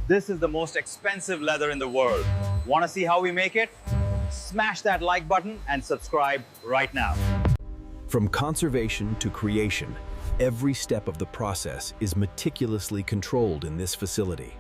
This is the most expensive leather in the world. Want to see how we make it? Smash that like button and subscribe right now. From conservation to creation, every step of the process is meticulously controlled in this facility.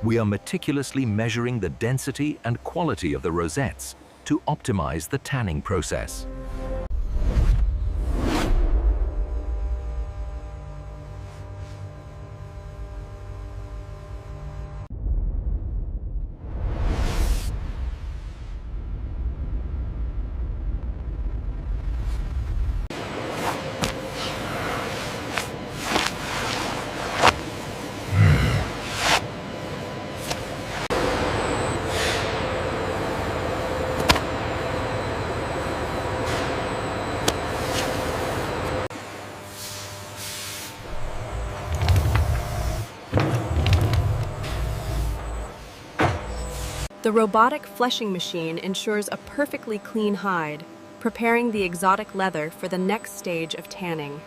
We are meticulously measuring the density and quality of the rosettes to optimize the tanning process. The robotic fleshing machine ensures a perfectly clean hide, preparing the exotic leather for the next stage of tanning.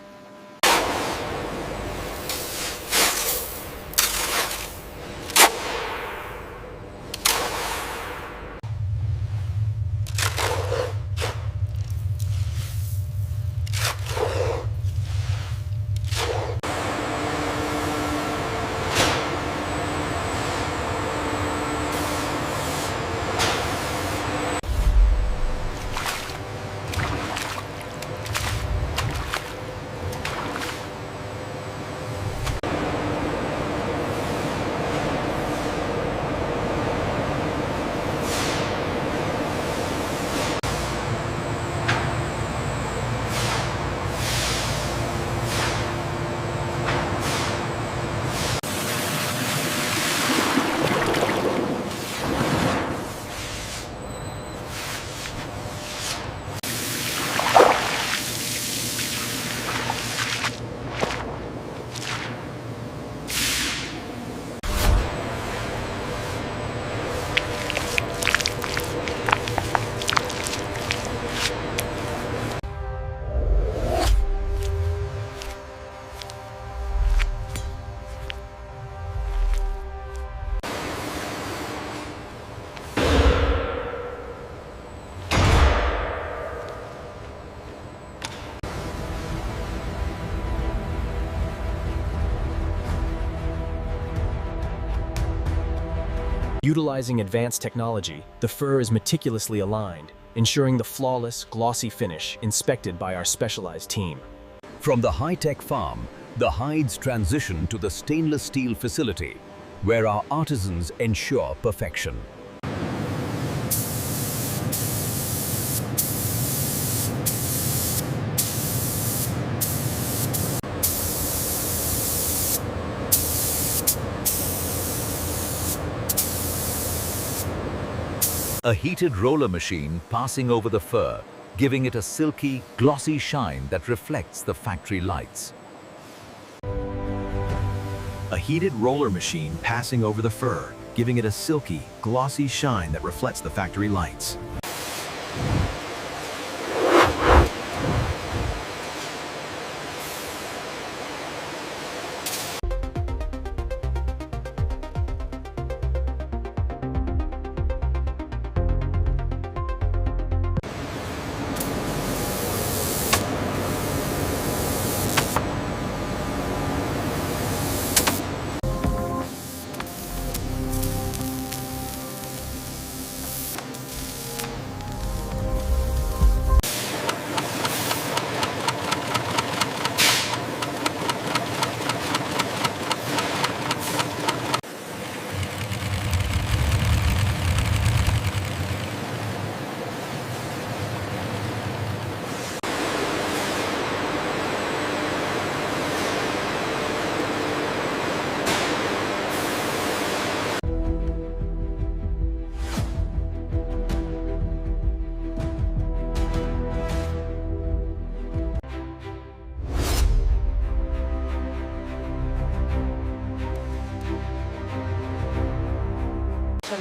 Utilizing advanced technology, the fur is meticulously aligned, ensuring the flawless, glossy finish inspected by our specialized team. From the high-tech farm, the hides transition to the stainless steel facility, where our artisans ensure perfection. A heated roller machine passing over the fur, giving it a silky, glossy shine that reflects the factory lights. A heated roller machine passing over the fur, giving it a silky, glossy shine that reflects the factory lights.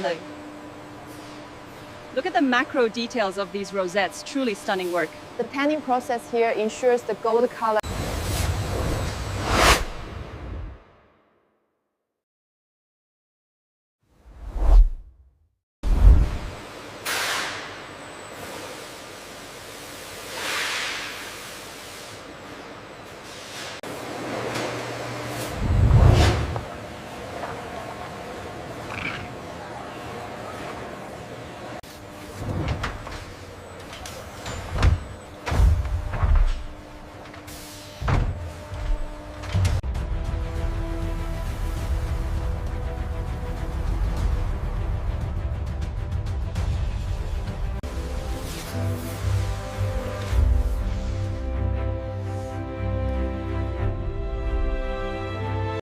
detailing. Look at the macro details of these rosettes, truly stunning work. The tanning process here ensures the gold color.